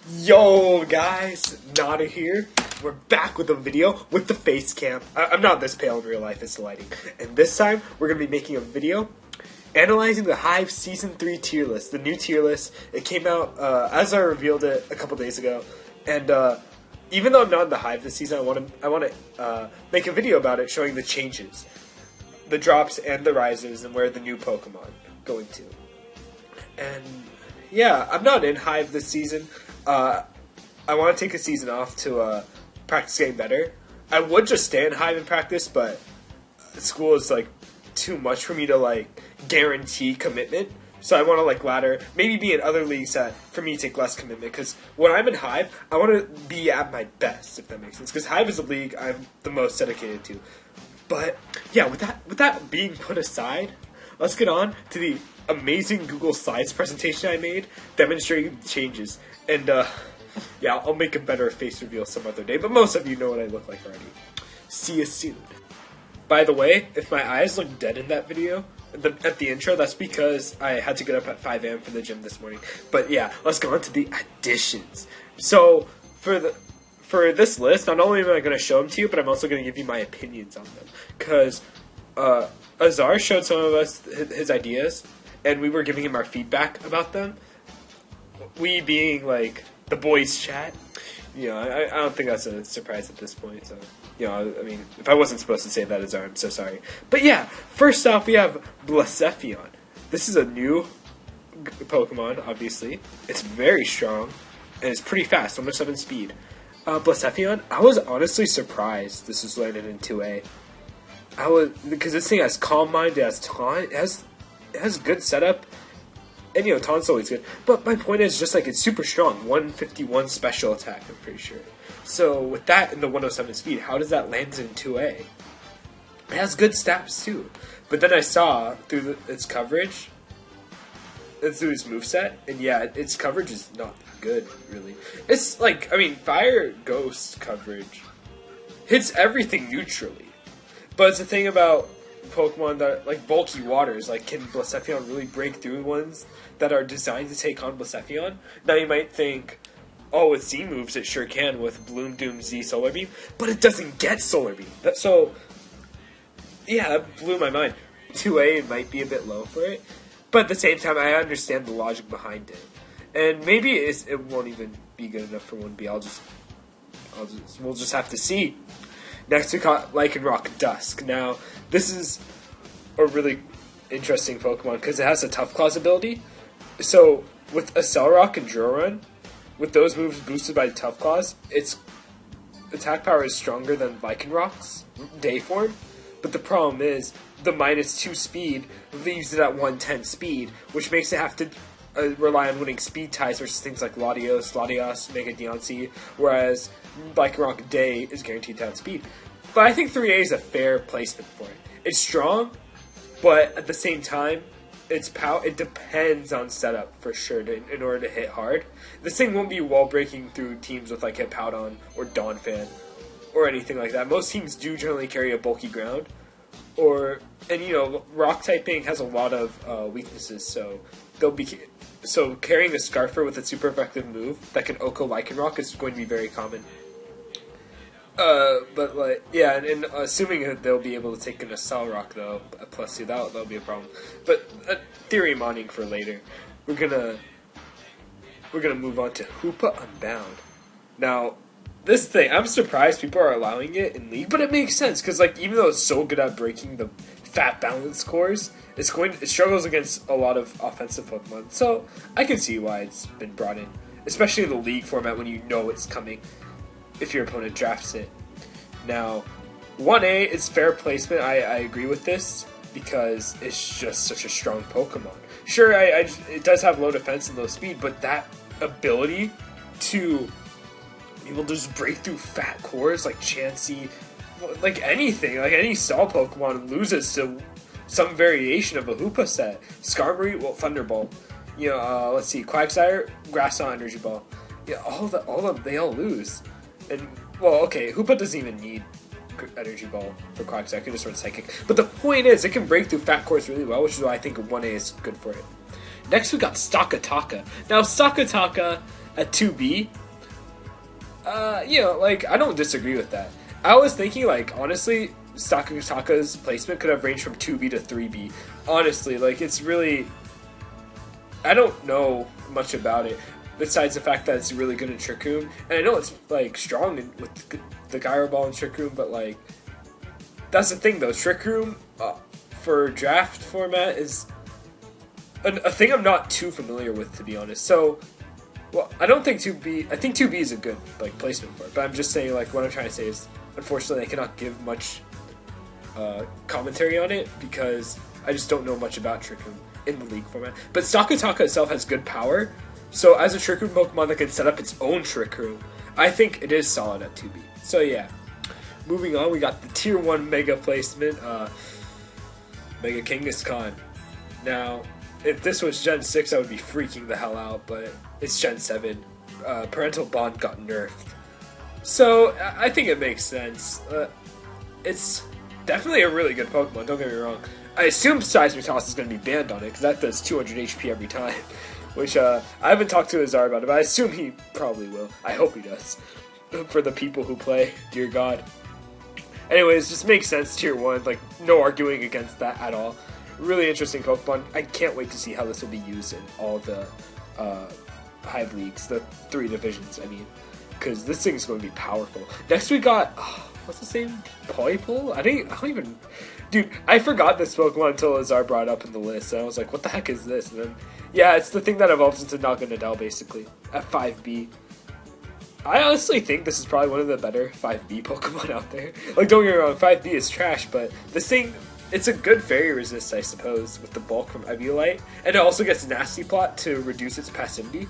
Yo guys, Nada here. We're back with a video with the face cam. I'm not this pale in real life, it's the lighting. And this time, we're going to be making a video analyzing the Hive Season 3 tier list, the new tier list. It came out as I revealed it a couple days ago. And even though I'm not in the Hive this season, I want to make a video about it showing the changes, the drops and the rises, and where the new Pokemon going to. And yeah, I'm not in Hive this season. I want to take a season off to practice getting better. I would just stay in Hive and practice, but school is like too much for me to like guarantee commitment. So I want to like ladder, maybe be in other leagues that for me take less commitment. Because when I'm in Hive, I want to be at my best, if that makes sense. Because Hive is a league I'm the most dedicated to. But yeah, with that being put aside, let's get on to the amazing Google Slides presentation I made demonstrating the changes. And yeah, I'll make a better face reveal some other day, but most of you know what I look like already. See you soon. By the way, if my eyes look dead in that video, at the intro, that's because I had to get up at 5 a.m. for the gym this morning. But yeah, let's go on to the additions. So, for this list, not only am I going to show them to you, but I'm also going to give you my opinions on them. Because Azar showed some of us his ideas, and we were giving him our feedback about them. We being like the boys chat, you know, I don't think that's a surprise at this point. So, you know, I mean, if I wasn't supposed to say that, Azar, I'm so sorry. But yeah, first off, we have Blacephion. This is a new Pokemon, obviously. It's very strong, and it's pretty fast, almost 7 speed. Blacephion, I was honestly surprised this was landed in 2A. Because this thing has Calm Mind, it has Taunt, it has good setup. And, you know, Taunt's always good. But my point is just, like, it's super strong. 151 special attack, I'm pretty sure. So, with that and the 107 speed, how does that land in 2A? It has good stats, too. But then I saw through its coverage, and through its moveset, and yeah, its coverage is not good, really. It's, like, I mean, Fire Ghost coverage hits everything neutrally. But it's the thing about Pokemon that like bulky waters, like can Blacephion really break through ones that are designed to take on Blacephion? Now you might think, oh, with Z moves it sure can with Bloom, Doom, Z, Solar Beam, but it doesn't get Solar Beam. So yeah, that blew my mind. 2A might be a bit low for it, but at the same time I understand the logic behind it, and maybe it won't even be good enough for 1B. We'll just have to see. Next we got Lycanroc Dusk. Now, this is a really interesting Pokemon because it has a Tough Claws ability. So, with Accelerock and Drill Run, with those moves boosted by Tough Claws, its attack power is stronger than Lycanroc's day form. But the problem is, the -2 speed leaves it at 110 speed, which makes it have to rely on winning speed ties versus things like Latios, Mega Deontay, whereas Lycanroc Day is guaranteed to outspeed. But I think 3A is a fair placement for it. It's strong, but at the same time, it depends on setup for sure in order to hit hard. This thing won't be wall breaking through teams with like Hippowdon or Donphan or anything like that. Most teams do generally carry a bulky ground, and you know, rock typing has a lot of weaknesses, so carrying a Scarfer with a super effective move that can Oko Lycanroc is going to be very common. But like, yeah, and assuming that they'll be able to take an Accelerock though, a +2, that'll be a problem. But theory modding for later. We're gonna move on to Hoopa Unbound. Now, this thing, I'm surprised people are allowing it in League, but it makes sense because like even though it's so good at breaking the fat balance scores, it struggles against a lot of offensive Pokemon. So I can see why it's been brought in, especially in the League format when you know it's coming if your opponent drafts it. Now, 1A is fair placement. I agree with this because it's just such a strong Pokemon. Sure, it does have low defense and low speed, but that ability to be able to just break through fat cores like Chansey, like anything, like any Stall Pokemon loses to some variation of a Hoopa set. Skarmory, well, Thunderbolt. You know, let's see, Quagsire, Grass Knot, Energy Ball. Yeah, they all lose. And well, okay, Hoopa doesn't even need Energy Ball for Quagsire. I can just run Psychic. But the point is, it can break through fat cores really well, which is why I think 1A is good for it. Next, we got Stakataka. Now, Stakataka at 2B, you know, like, I don't disagree with that. I was thinking, like, honestly, Sakutaka's placement could have ranged from 2B to 3B. Honestly, like, it's really... I don't know much about it, besides the fact that it's really good in Trick Room. And I know it's, like, strong with the Gyro Ball in Trick Room, but, like, that's the thing, though. Trick Room, for draft format, is a thing I'm not too familiar with, to be honest. So, well, I don't think 2B... I think 2B is a good, like, placement for it. But I'm just saying, like, what I'm trying to say is, unfortunately, I cannot give much commentary on it, because I just don't know much about Trick Room in the League format. But Sakutaka itself has good power, so as a Trick Room Pokemon that can set up its own Trick Room, I think it is solid at 2B. So yeah. Moving on, we got the Tier 1 Mega placement, Mega Kangaskhan. Now, if this was Gen 6, I would be freaking the hell out, but it's Gen 7. Parental Bond got nerfed. So, I think it makes sense. It's definitely a really good Pokemon, don't get me wrong. I assume Seismic Toss is going to be banned on it, because that does 200 HP every time. Which, I haven't talked to Azar about it, but I assume he probably will. I hope he does. For the people who play, dear God. Anyways, just makes sense, Tier 1, like, no arguing against that at all. Really interesting Pokemon. I can't wait to see how this will be used in all the Hive Leagues, the 3 divisions, I mean. Because this thing is going to be powerful. Next we got, what's his name? Poipole? I don't even... Dude, I forgot this Pokemon until Azar brought it up in the list, and I was like, what the heck is this? And then, yeah, it's the thing that evolves into Naganadel, basically, at 5B. I honestly think this is probably one of the better 5B Pokemon out there. Like, don't get me wrong, 5B is trash, but this thing, it's a good Fairy Resist, I suppose, with the bulk from Eviolite. And it also gets Nasty Plot to reduce its passivity.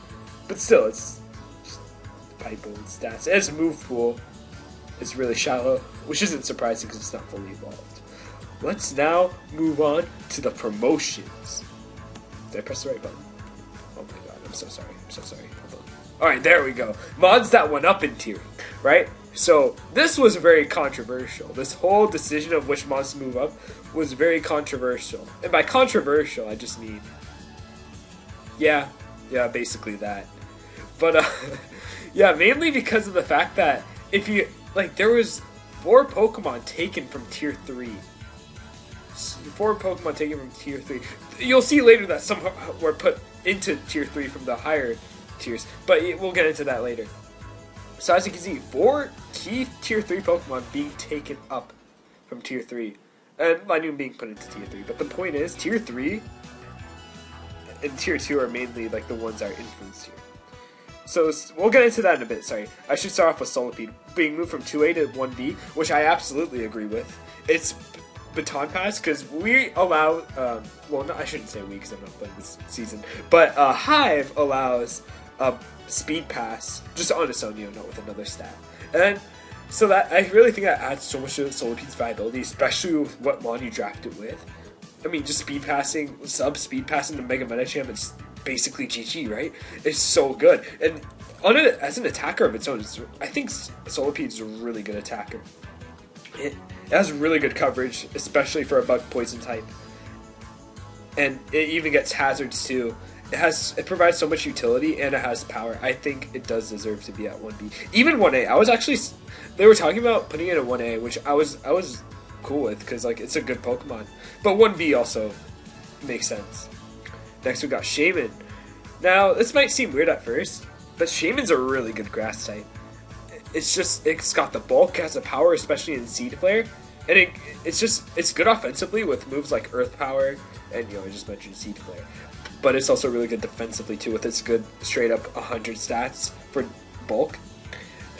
But still, it's Pipeable stats. Its move pool is really shallow, which isn't surprising because it's not fully evolved. Let's now move on to the promotions. Did I press the right button? Oh my god, I'm so sorry. I'm so sorry. Hold on. Alright, there we go. Mods that went up in tiering, right? So, this was very controversial. This whole decision of which mods to move up was very controversial. And by controversial, I just mean... Yeah, basically that. But, yeah, mainly because of the fact that if you... Like, there was 4 Pokemon taken from Tier 3. 4 Pokemon taken from Tier 3. You'll see later that some were put into Tier 3 from the higher tiers, but we'll get into that later. So as you can see, 4 key Tier 3 Pokemon being taken up from Tier 3. And I knew being put into Tier 3, but the point is, Tier 3 and Tier 2 are mainly like the ones that are influenced here. So we'll get into that in a bit, sorry. I should start off with Solipede being moved from 2A to 1B, which I absolutely agree with. It's Baton Pass, because we allow, well, no, I shouldn't say we because I'm not playing this season, but Hive allows Speed Pass just on its own, you know, not with another stat. And then, so that, I really think that adds so much to Solipede's viability, especially with what mon you draft it with. I mean, just speed passing, sub-speed passing the Mega Medicham, it's basically GG, right? It's so good. And on it, as an attacker of its own, I think Solipede's a really good attacker. It has really good coverage, especially for a bug poison type. And it even gets hazards too. It provides so much utility and it has power. I think it does deserve to be at 1B. Even 1A. I was actually, they were talking about putting it at 1A, which I was cool with because like it's a good Pokemon. But 1B also makes sense. Next we got Shaman. Now, this might seem weird at first, but Shaman's a really good grass type. It's got the bulk, has the power, especially in Seed Flare, and it's good offensively with moves like Earth Power, and you know I just mentioned Seed Flare, but it's also really good defensively too with its good straight up 100 stats for bulk,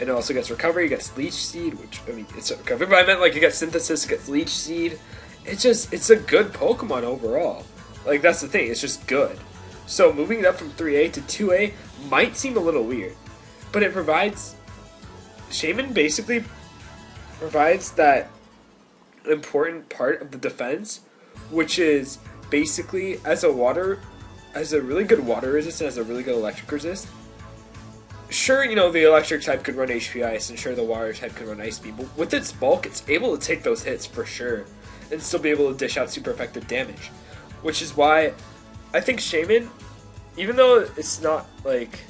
and it also gets recovery, it gets Leech Seed, which I mean it's recovery, but I meant like it gets Synthesis, it gets Leech Seed. It's a good Pokemon overall. Like that's the thing, it's just good. So moving it up from 3A to 2A might seem a little weird, but it provides. Shaman basically provides that important part of the defense, which is basically as a really good water resist and as a really good electric resist. Sure, you know, the electric type could run HP Ice, and sure, the water type could run Ice Beam, but with its bulk, it's able to take those hits for sure, and still be able to dish out super effective damage. Which is why I think Shaman, even though it's not like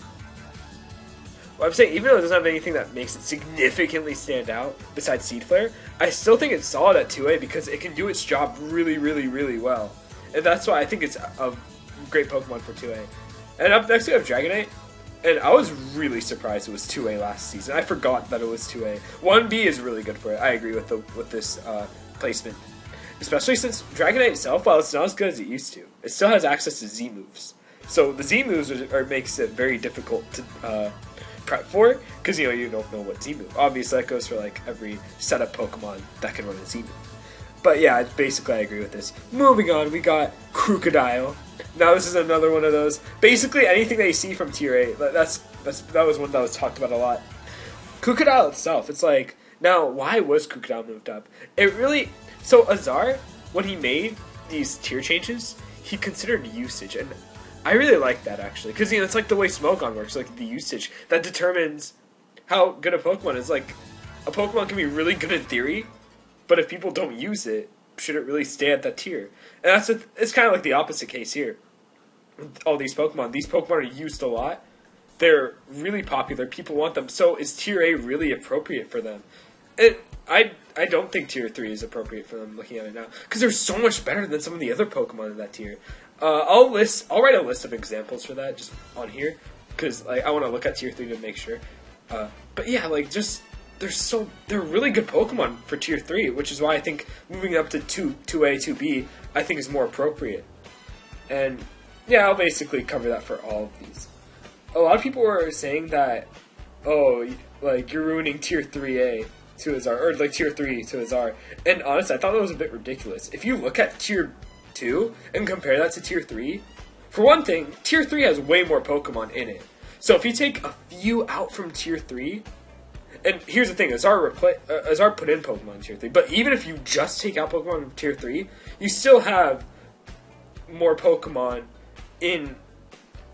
Well, I'm saying even though it doesn't have anything that makes it significantly stand out besides Seed Flare, I still think it's solid at 2A because it can do its job really, really, really well. And that's why I think it's a great Pokemon for 2A. And up next we have Dragonite. And I was really surprised it was 2A last season. I forgot that it was 2A. 1B is really good for it. I agree with this placement. Especially since Dragonite itself, while it's not as good as it used to, it still has access to Z moves. So the Z moves makes it very difficult to prep for, because you don't know what Z move. Obviously that goes for like every setup Pokemon that can run a Z move. But yeah, basically I agree with this. Moving on, we got Crocodile. Now this is another one of those. Basically anything that you see from Tier 8, that was one that was talked about a lot. Crocodile itself, it's like, now why was Crocodile moved up? It really, so Azar, when he made these tier changes, he considered usage, and I really like that actually, because it's like the way Smogon works, like the usage that determines how good a Pokemon is. Like a Pokemon can be really good in theory, but if people don't use it, should it really stay at that tier? And it's kind of like the opposite case here. All these Pokemon are used a lot. They're really popular. People want them. So is Tier A really appropriate for them? I don't think Tier 3 is appropriate for them looking at it now, because they're so much better than some of the other Pokemon in that tier. I'll write a list of examples for that just on here, because like I want to look at Tier 3 to make sure. But yeah, like just they're really good Pokemon for Tier 3, which is why I think moving up to 2A, 2B, I think is more appropriate. And yeah, I'll basically cover that for all of these. A lot of people were saying that, oh, like you're ruining Tier 3A to Azar, or like Tier 3 to Azar. And honestly, I thought that was a bit ridiculous. If you look at Tier 2 and compare that to Tier 3, for one thing, Tier 3 has way more Pokemon in it. So if you take a few out from Tier 3, and here's the thing, Azar put in Pokemon in Tier 3, but even if you just take out Pokemon in Tier 3, you still have more Pokemon in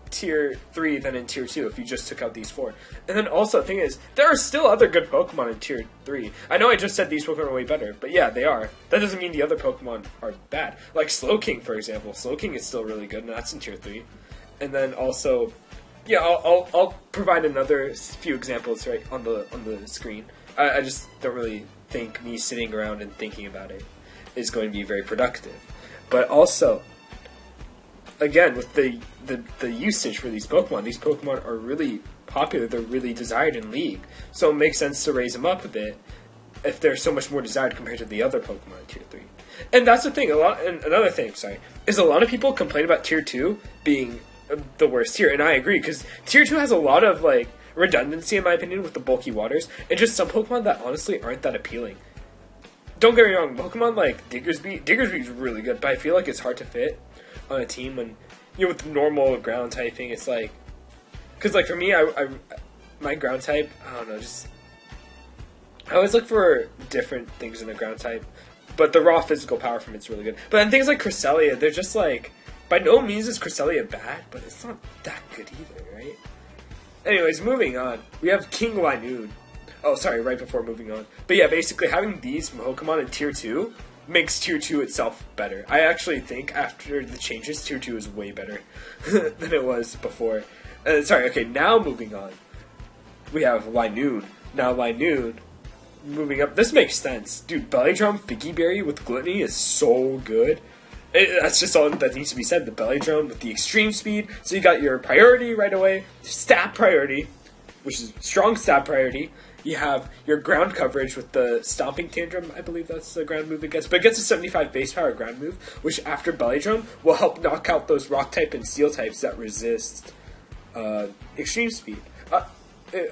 Tier 3 than in Tier 2 if you just took out these 4. And then also, the thing is, there are still other good Pokemon in Tier 3. I know I just said these Pokemon are way better, but yeah, they are. That doesn't mean the other Pokemon are bad. Like Slowking, for example. Slowking is still really good, and that's in Tier 3. And then also, yeah, I'll provide another few examples right on the screen. I just don't really think me sitting around and thinking about it is going to be very productive. But also, again, with the usage for these Pokemon are really popular. They're really desired in League, so it makes sense to raise them up a bit if they're so much more desired compared to the other Pokemon in Tier 3. And that's the thing. Another thing, is a lot of people complain about Tier 2 being the worst tier, and I agree, because Tier 2 has a lot of like redundancy in my opinion with the bulky waters, and just some Pokemon that honestly aren't that appealing. Don't get me wrong, Pokemon like Diggersby is really good, but I feel like it's hard to fit on a team when, with normal ground typing, it's like, because like for me, my ground type, I don't know, just, I always look for different things in the ground type, but the raw physical power from it's really good. But then things like Cresselia, they're just like, by no means is Cresselia bad, but it's not that good either, right? Anyways, moving on, we have King Linoon. Oh, sorry, right before moving on. But yeah, basically having these Pokemon in Tier 2 makes Tier 2 itself better. I actually think after the changes, Tier 2 is way better than it was before. Now moving on. We have Linoon. Now Linoon, moving up, this makes sense. Dude, Belly Drum Figgy Berry with Gluttony is so good. That's just all that needs to be said. The Belly Drum with the extreme speed, so you got your priority right away, stat priority, which is strong stat priority. You have your ground coverage with the Stomping Tantrum, I believe that's the ground move it gets. But it gets a 75 base power ground move, which after Belly Drum will help knock out those rock type and steel types that resist extreme speed.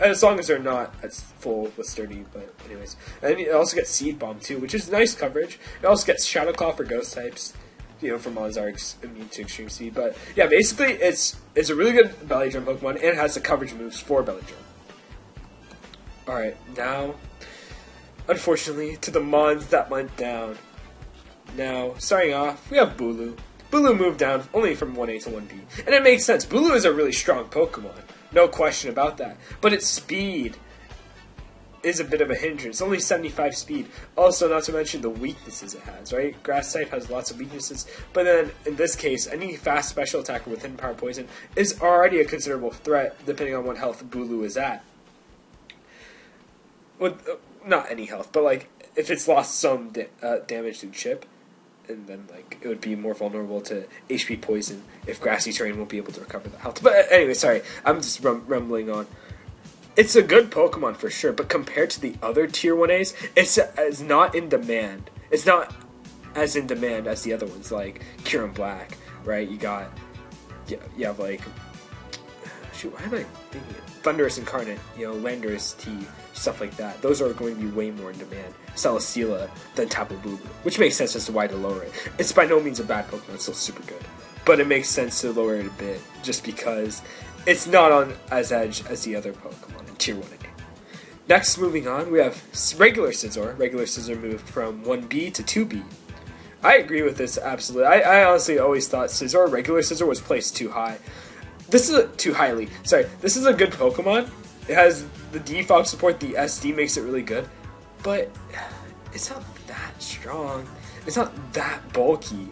As long as they're not at full with Sturdy, but anyways. And it also gets Seed Bomb too, which is nice coverage. It also gets Shadow Claw for ghost types, from Ozark's immune to extreme speed. But yeah, basically it's a really good Belly Drum Pokemon, and it has the coverage moves for Belly Drum. Alright, now, unfortunately, to the Mons that went down. Now, starting off, we have Bulu. Bulu moved down only from 1A to 1B. And it makes sense. Bulu is a really strong Pokemon. No question about that. But its speed is a bit of a hindrance. Only 75 speed. Also, not to mention the weaknesses it has, right? Grass type has lots of weaknesses. But then, in this case, any fast special attacker with Hidden Power Poison is already a considerable threat, depending on what health Bulu is at. with not any health, but like if it's lost some damage to chip, and then like it would be more vulnerable to HP poison if grassy terrain won't be able to recover the health. But anyway, sorry, I'm just rumbling on. It's a good Pokemon for sure, but compared to the other Tier 1As, it's not in demand. It's not as in demand as the other ones, like Kyurem Black, right? You have like, shoot, why am I thinking it? Thundurus Incarnate, Landorus T, stuff like that. Those are going to be way more in demand. Celesteela than Tapu Bulu, which makes sense as to why to lower it. It's by no means a bad Pokemon, it's still super good. But it makes sense to lower it a bit, just because it's not on as edge as the other Pokemon in Tier 1A. Next, moving on, we have regular Scizor. Regular Scizor moved from 1B to 2B. I agree with this, absolutely. I honestly always thought regular Scizor was placed too high. This is too highly. Sorry, this is a good Pokemon. It has the defog support, the SD makes it really good, but it's not that strong. It's not that bulky,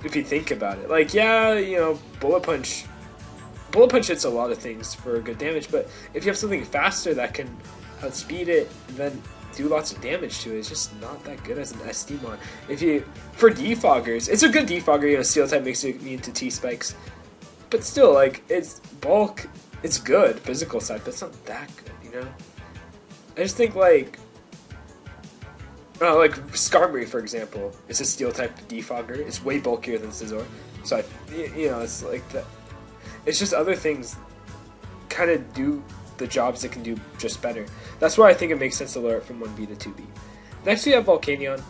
if you think about it. Like, yeah, Bullet Punch hits a lot of things for good damage, but if you have something faster that can outspeed it and then do lots of damage to it, it's just not that good as an SD mon. For defoggers, it's a good defogger. Steel type makes it immune to T-spikes, but still, like, it's bulk. It's good physical side, but it's not that good. I just think like Skarmory, for example, is a steel type defogger. It's way bulkier than Scizor, so it's like that. It's just other things kind of do the jobs it can do just better. That's why I think it makes sense to lower it from 1B to 2B. Next we have Volcanion.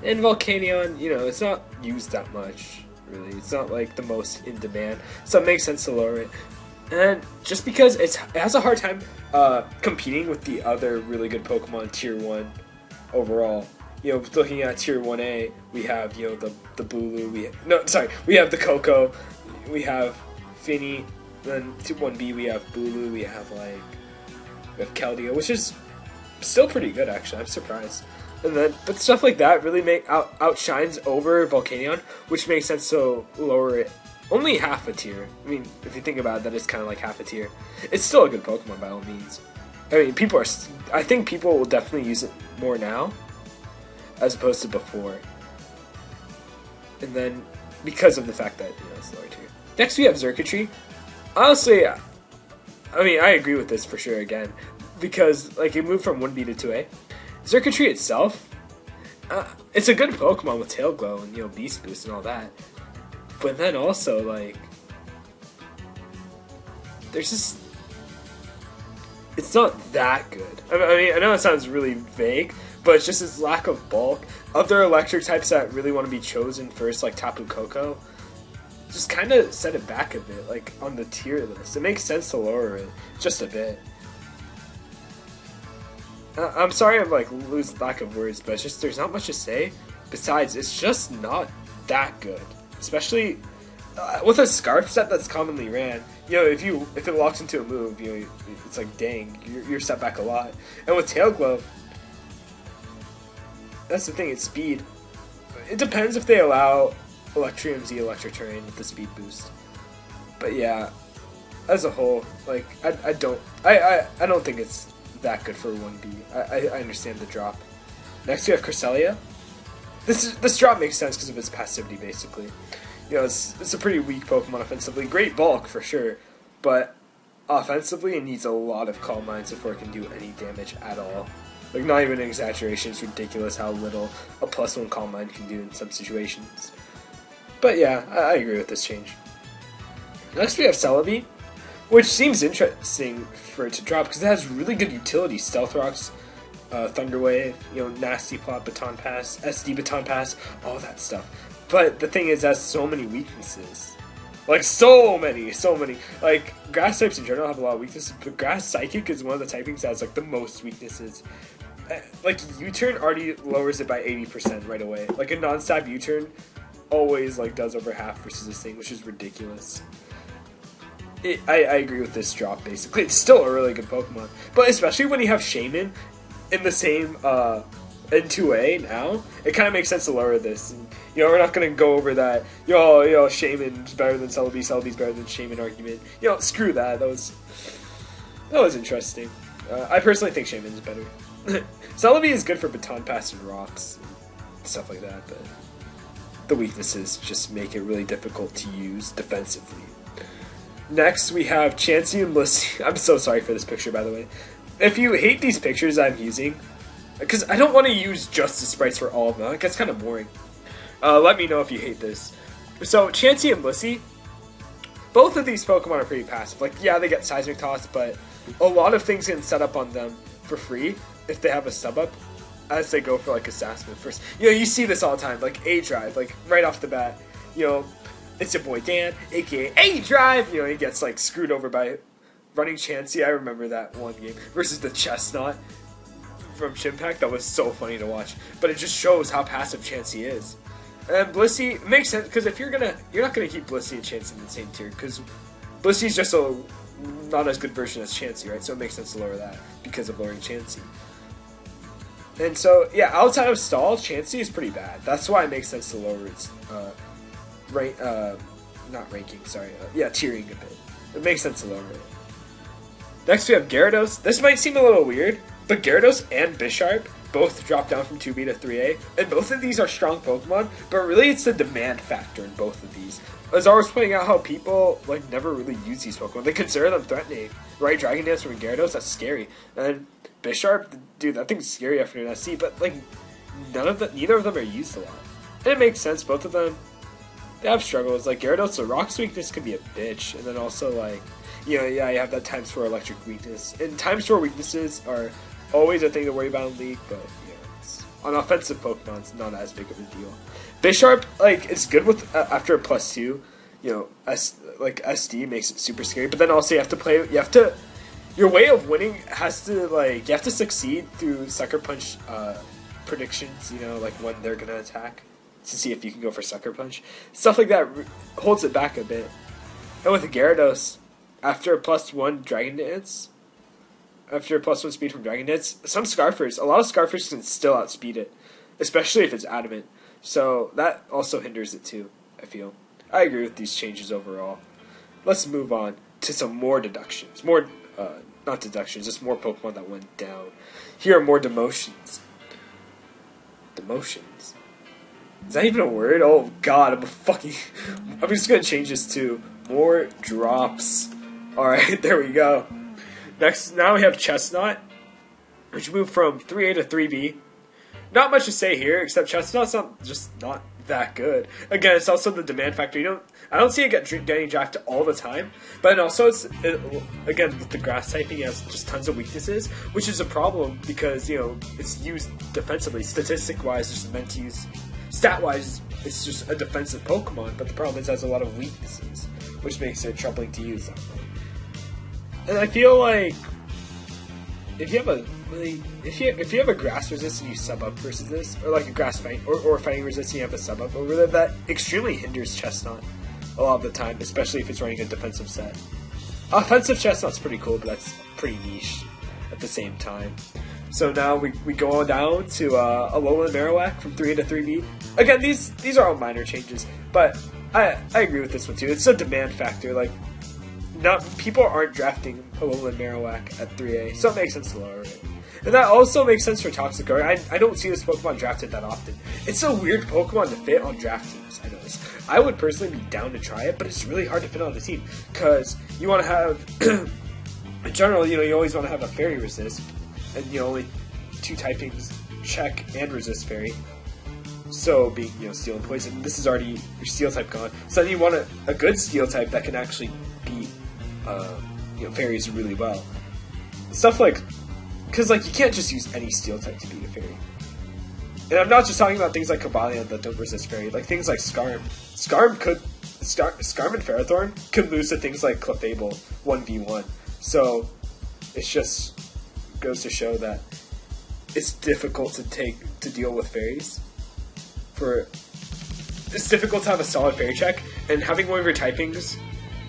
And Volcanion, it's not used that much, really. It's not like the most in demand, so it makes sense to lower it. And just because it has a hard time competing with the other really good Pokemon Tier 1 overall. Looking at Tier 1A, we have, the Bulu, we have the Koko, we have Finny, then to 1B we have Bulu, we have Keldeo, which is still pretty good actually. I'm surprised. But stuff like that really outshines over Volcanion, which makes sense to lower it only half a tier. I mean, if you think about it, that is kind of like half a tier. It's still a good Pokemon by all means. I mean, I think people will definitely use it more now, as opposed to before. And then, because of the fact that, it's lower tier. Next we have Xurkitree. Honestly, I mean, I agree with this for sure again, because, like, it moved from 1B to 2A. Xurkitree itself, it's a good Pokemon with Tail Glow and, Beast Boost and all that. But then also, like, there's just, it's not that good. I mean, I know it sounds really vague, but it's just its lack of bulk. Other electric types that really want to be chosen first, like Tapu Koko, just kind of set it back a bit, like, on the tier list. It makes sense to lower it just a bit. I'm sorry I'm, like, lose lack of words, but it's just, there's not much to say. Besides, it's just not that good. Especially with a Scarf set that's commonly ran, if it locks into a move, it's like, dang, you're set back a lot. And with Tail Glow, that's the thing, it's speed. It depends if they allow Electrium Z Electric Terrain with the speed boost. But yeah, as a whole, like, I don't think it's that good for 1B. I understand the drop. Next we have Cresselia. This drop makes sense because of its passivity, basically. It's a pretty weak Pokemon offensively. Great bulk, for sure, but offensively it needs a lot of Calm Minds before it can do any damage at all. Like, not even an exaggeration. It's ridiculous how little a +1 Calm Mind can do in some situations. But yeah, I agree with this change. Next we have Celebi, which seems interesting for it to drop because it has really good utility. Stealth Rocks, Thunder Wave, Nasty Plot, Baton Pass, SD Baton Pass, all that stuff. But the thing is, it has so many weaknesses. Like, so many. Like, grass types in general have a lot of weaknesses, but Grass Psychic is one of the typings that has, like, the most weaknesses. Like, U-Turn already lowers it by 80% right away. Like, a non-stab U-Turn always, like, does over half versus this thing, which is ridiculous. I agree with this drop, basically. It's still a really good Pokemon. But especially when you have Shaman in the same, in 2A now, it kind of makes sense to lower this. And, we're not going to go over that, Shaman's better than Celebi's better than Shaman argument. Screw that. That was interesting. I personally think Shaman's better. Celebi is good for baton pass and rocks and stuff like that, but the weaknesses just make it really difficult to use defensively. Next, we have Chansey and Blissey. I'm so sorry for this picture, by the way. If you hate these pictures I'm using, because I don't want to use just the sprites for all of them, it gets kind of boring. Let me know if you hate this. So, Chansey and Blissey, both of these Pokemon are pretty passive. Like, yeah, they get Seismic Toss, but a lot of things can set up on them for free if they have a sub-up as they go for, like, Assassin first. You know, you see this all the time, like, A-Drive, like, right off the bat. You know, it's your boy Dan, aka A-Drive! You know, he gets, like, screwed over by running Chansey. I remember that one game. Versus the Chestnut from Chimpact. That was so funny to watch. But it just shows how passive Chansey is. And Blissey makes sense, because if you're not gonna keep Blissey and Chansey in the same tier, because Blissey's just a not as good version as Chansey, right? So it makes sense to lower that because of lowering Chansey. And so, yeah, outside of Stall, Chansey is pretty bad. That's why it makes sense to lower its tiering a bit. It makes sense to lower it. Next we have Gyarados. This might seem a little weird, but Gyarados and Bisharp both drop down from 2B to 3A, and both of these are strong Pokemon, but really it's the demand factor in both of these. As I was pointing out how people like never really use these Pokemon. They consider them threatening, right? Dragon Dance from Gyarados, that's scary. And Bisharp, dude, that thing's scary after an SC, but like neither of them are used a lot. And it makes sense, both of them, they have struggles. Like Gyarados, the Rock's weakness can be a bitch, and then also like, you know, yeah, you have that times 4 electric weakness. And times 4 weaknesses are always a thing to worry about in League, but yeah, it's, on offensive Pokemon, it's not as big of a deal. Bisharp, like, it's good with after a +2, you know, SD makes it super scary, but then also your way of winning has to, like, you have to succeed through Sucker Punch predictions, you know, like when they're gonna attack, to see if you can go for Sucker Punch. Stuff like that holds it back a bit. And with Gyarados, after a +1 Dragon Dance, after a +1 speed from Dragon Dance, a lot of Scarfers can still outspeed it, especially if it's adamant. So that also hinders it too, I feel. I agree with these changes overall. Let's move on to some more deductions. Not deductions, just more Pokemon that went down. Here are more demotions. Demotions? Is that even a word? Oh god, I'm just gonna change this to more drops. Alright, there we go. Next, now we have Chestnut, which moved from 3A to 3B. Not much to say here, except Chestnut's not that good. Again, it's also the demand factor. I don't see it getting drafted all the time, but also again with the grass typing, it has just tons of weaknesses, which is a problem because you know it's used defensively. Statistic wise, it's just meant to use. Stat wise, it's just a defensive Pokemon, but the problem is it has a lot of weaknesses, which makes it troubling to use that way. And I feel like if you have a grass resist and you sub up versus this, or like a grass fight or fighting resist and you have a sub up over that extremely hinders Chestnut a lot of the time, especially if it's running a defensive set. Offensive Chestnut's pretty cool, but that's pretty niche at the same time. So now we go on down to Alolan Marowak from 3A to 3B. Again, these are all minor changes, but I agree with this one too. It's a demand factor. Like, people aren't drafting Alolan Marowak at 3A, so it makes sense to lower it. And that also makes sense for Toxicroak. I don't see this Pokemon drafted that often. It's a weird Pokemon to fit on draft teams, I notice. I would personally be down to try it, but it's really hard to fit on the team, because you want to have, in general, you know, you always want to have a Fairy Resist, and you know, only 2 typings, check and resist Fairy. So being, you know, Steel and Poison, this is already your Steel type gone. So then you want a good Steel type that can actually beat, you know, Fairies really well. Stuff like, because like you can't just use any Steel type to beat a Fairy. And I'm not just talking about things like Cobalion that don't resist Fairy, like things like Skarm. Skarm and Ferrothorn could lose to things like Clefable 1v1. So it's just goes to show that it's difficult to deal with Fairies. It's difficult to have a solid Fairy check, and having one of your typings,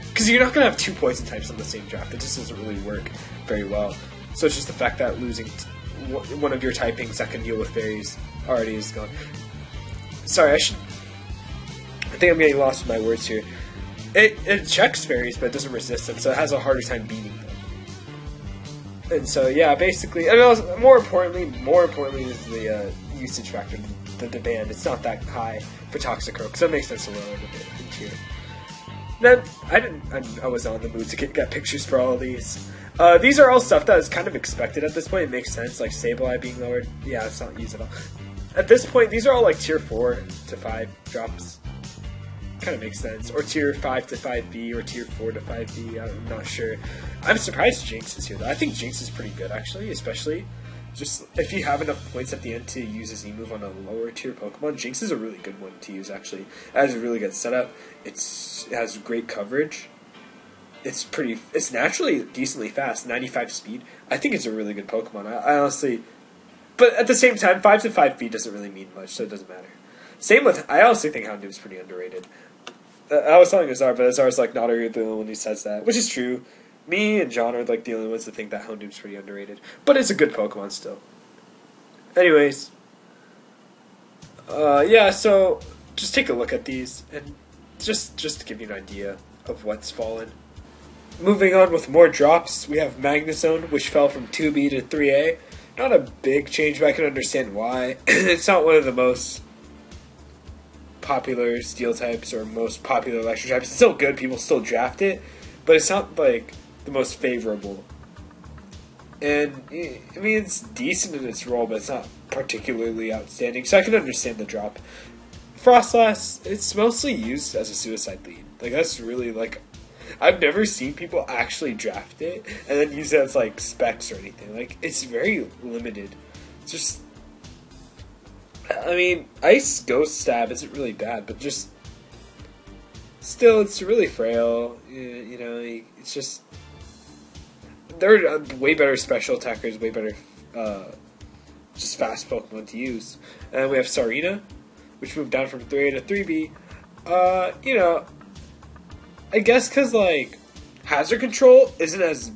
because you're not going to have 2 poison types on the same draft. It just doesn't really work very well. So it's just the fact that losing one of your typings that can deal with Fairies already is gone. Sorry, I think I'm getting lost in my words here. It checks Fairies, but it doesn't resist them, so it has a harder time beating them. And so yeah, basically, and also, more importantly is the usage factor, the demand. It's not that high for Toxicroak, because that makes sense to lower the tier. Then I was on the mood to get pictures for all of these. These are all stuff that is kind of expected at this point. It makes sense, like Sableye being lowered. Yeah, it's not used at all. At this point, these are all like tier 4 to 5 drops. Kind of makes sense. Or tier 5 to 5B, or tier 4 to 5B. I'm not sure. I'm surprised Jinx is here though. I think Jinx is pretty good actually, especially just if you have enough points at the end to use a Z-move on a lower tier Pokemon. Jinx is a really good one to use actually. It has a really good setup. It has great coverage. It's naturally decently fast, 95 speed. I think it's a really good Pokemon. I honestly, but at the same time, 5 to 5 feet doesn't really mean much, so it doesn't matter. Same with, I honestly think Houndoom's pretty underrated. I was telling Azar, but Azar's like not the only one who says that, which is true. Me and John are like the only ones that think that Houndoom's pretty underrated, but it's a good Pokemon still. Anyways, yeah. So just take a look at these and just to give you an idea of what's fallen. Moving on with more drops, we have Magnezone, which fell from 2B to 3A. Not a big change, but I can understand why. It's not one of the most popular steel types or most popular electric types. It's still good, people still draft it, but it's not like the most favorable. And I mean, it's decent in its role, but it's not particularly outstanding, so I can understand the drop. Frostlass, it's mostly used as a suicide lead. Like, that's really like, I've never seen people actually draft it and then use it as like specs or anything. Like, it's very limited. It's just, I mean, Ice Ghost Stab isn't really bad, but just still, it's really frail. You know, it's just, there are way better special attackers, way better just fast Pokemon to use. And we have Sarina, which moved down from 3A to 3B. You know, I guess because like hazard control isn't as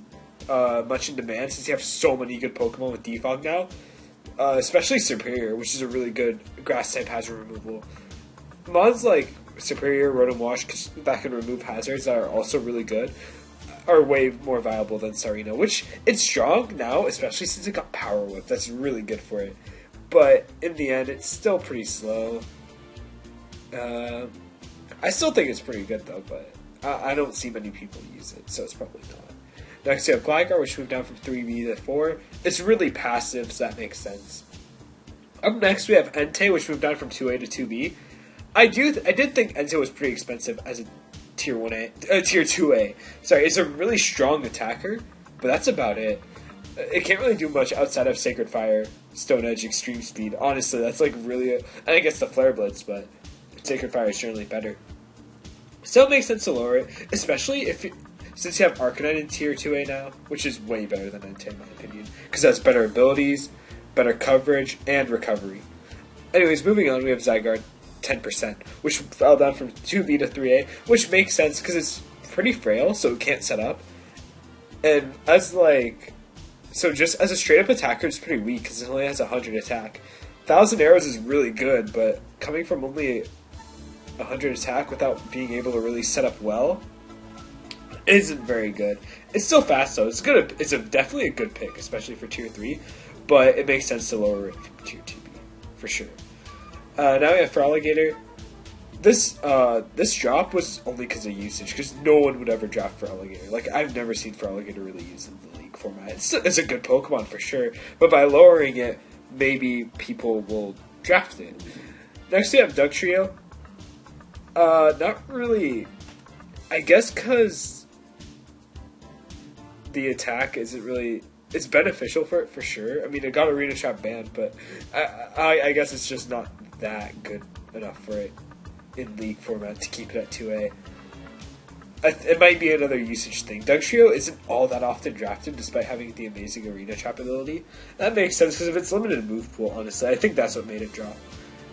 much in demand since you have so many good Pokemon with Defog now, especially Superior, which is a really good grass type hazard removal. Mods like Superior, Rotom Wash that can remove hazards that are also really good are way more viable than Sarina, which it's strong now, especially since it got Power Whip. That's really good for it, but in the end, it's still pretty slow. I still think it's pretty good though, but I don't see many people use it, so it's probably not. Next we have Gligar, which moved down from 3B to 4. It's really passive, so that makes sense. Up next we have Entei, which moved down from 2A to 2B. I did think Entei was pretty expensive as a tier 2A. Sorry, it's a really strong attacker, but that's about it. It can't really do much outside of Sacred Fire, Stone Edge, Extreme Speed. Honestly, that's like really, and I guess the Flare Blitz, but Sacred Fire is generally better. So it makes sense to lower it, especially since you have Arcanine in tier 2A now, which is way better than Entei in my opinion, because it has better abilities, better coverage, and recovery. Anyways, moving on, we have Zygarde, 10%, which fell down from 2B to 3A, which makes sense because it's pretty frail, so it can't set up. And as like, so just as a straight up attacker, it's pretty weak because it only has 100 attack. 1,000 Arrows is really good, but coming from only 100 attack without being able to really set up well isn't very good. It's still fast though. It's good. It's definitely a good pick, especially for tier 3. But it makes sense to lower it from tier 2B for sure. Now we have Feraligatr. This drop was only because of usage, because no one would ever draft Feraligatr. Like, I've never seen Feraligatr really used in the league format. It's a good Pokemon for sure, but by lowering it, maybe people will draft it. Next we have Dugtrio. Not really. I guess because the attack isn't really. It's beneficial for it for sure. I mean, it got Arena Trap banned, but I guess it's just not that good enough for it in league format to keep it at 2A. It might be another usage thing. Dugtrio isn't all that often drafted despite having the amazing Arena Trap ability. That makes sense because of its limited move pool, honestly. I think that's what made it drop.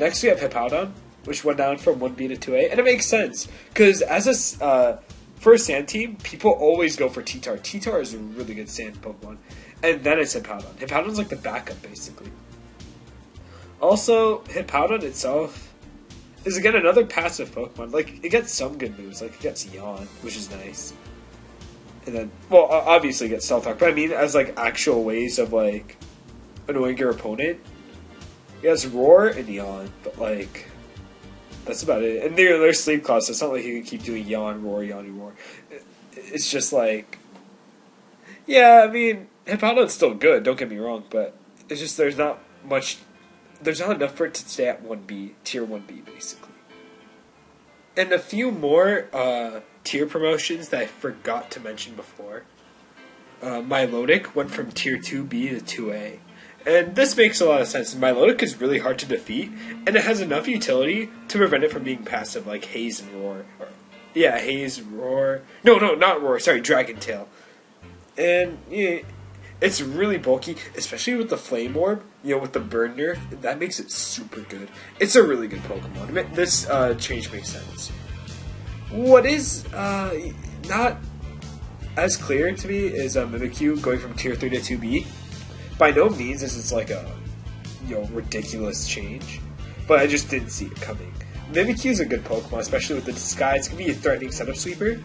Next we have Hippowdon, which went down from 1B to 2A, and it makes sense because as a for a sand team, people always go for T-Tar. T-Tar is a really good sand Pokemon, and then it's Hippowdon. Hippowdon's like the backup, basically. Also, Hippowdon itself is again another passive Pokemon. Like, it gets some good moves, like it gets Yawn, which is nice. And then, well, obviously get Stealth Talk, but I mean as like actual ways of like annoying your opponent. He has Roar and Yawn, but like that's about it. And they're Sleep Clause, so it's not like you can keep doing Yawn, Roar, Yawn, Roar. It's just like, yeah, I mean, Hippowdon's still good, don't get me wrong, but it's just there's not enough for it to stay at 1B, tier 1B, basically. And a few more tier promotions that I forgot to mention before. Milotic went from tier 2B to 2A. And this makes a lot of sense. Milotic is really hard to defeat, and it has enough utility to prevent it from being passive, like Haze and Roar. Haze, Roar. No, not Roar, sorry, Dragon Tail. And yeah, it's really bulky, especially with the Flame Orb, with the Burn nerf. That makes it super good. It's a really good Pokemon. I mean, this change makes sense. What is not as clear to me is Mimikyu going from tier 3 to 2B. By no means is this like a ridiculous change, but I just didn't see it coming. Mimikyu is a good Pokemon, especially with the Disguise. It can be a threatening setup sweeper,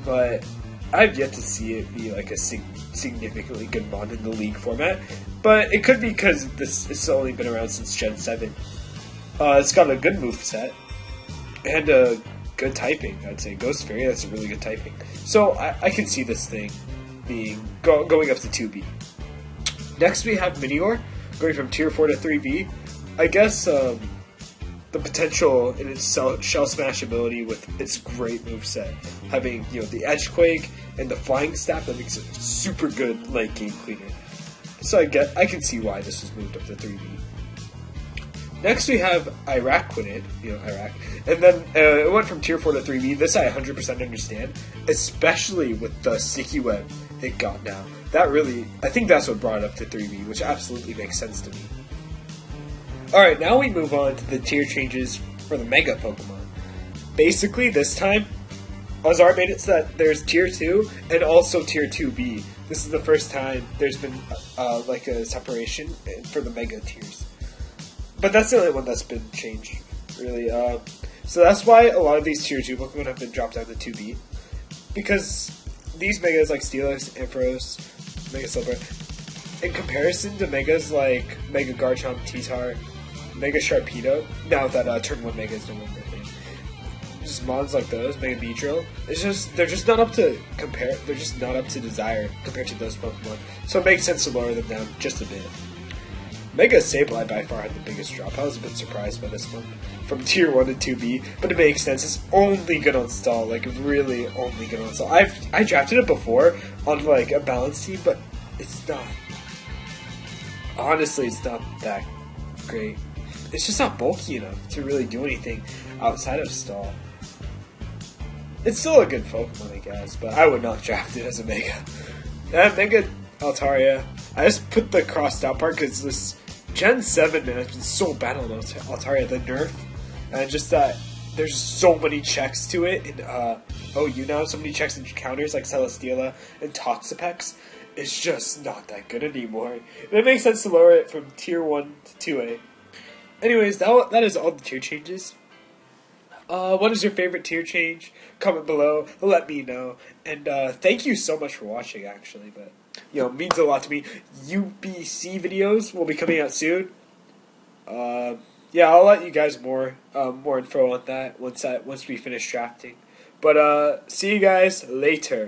but I've yet to see it be like a significantly good mod in the League format. But it could be because it's only been around since Gen 7. It's got a good moveset and a good typing, I'd say. Ghost Fairy, that's a really good typing. So I can see this thing being going up to 2B. Next we have Minior, going from tier 4 to 3B. I guess the potential in its Shell Smash ability with its great moveset, having the Edgequake and the Flying Staff, that makes it super good late game cleaner. So I can see why this was moved up to 3B. Next we have Iraquinid, Iraq, and then it went from tier 4 to 3B. This I 100% understand, especially with the Sticky Web it got now. I think that's what brought it up to 3B, which absolutely makes sense to me. Alright, now we move on to the tier changes for the Mega Pokemon. Basically, this time, Azar made it so that there's tier 2 and also tier 2B. This is the first time there's been like a separation for the Mega tiers. But that's the only one that's been changed, really. So that's why a lot of these tier 2 Pokemon have been dropped down to 2B. Because these Megas like Steelix, Ampharos, Mega Silver, in comparison to Megas like Mega Garchomp, T-Tar, Mega Sharpedo, now that Turn 1 Mega is no longer a thing, just mons like those, Mega Beedrill, they're just not up to compare. They're just not up to desire compared to those Pokemon. So it makes sense to lower them down just a bit. Mega Sableye by far had the biggest drop. I was a bit surprised by this one. From tier 1 to 2B, but it makes sense. It's only good on stall, like really only good on stall. I drafted it before on like a balance team, but it's not. Honestly, it's not that great. It's just not bulky enough to really do anything outside of stall. It's still a good Pokemon, I guess, but I would not draft it as a Mega. Mega Altaria. I just put the crossed out part because this Gen 7, man, has been so bad on Altaria, the nerf. And just that there's so many checks to it in OU now, so many checks and counters like Celesteela and Toxapex. It's just not that good anymore. And it makes sense to lower it from tier 1 to 2A. Anyways, that is all the tier changes. What is your favorite tier change? Comment below, let me know. And thank you so much for watching, actually. But it means a lot to me. UBC videos will be coming out soon. Yeah, I'll let you guys more info on that once we finish drafting. But see you guys later.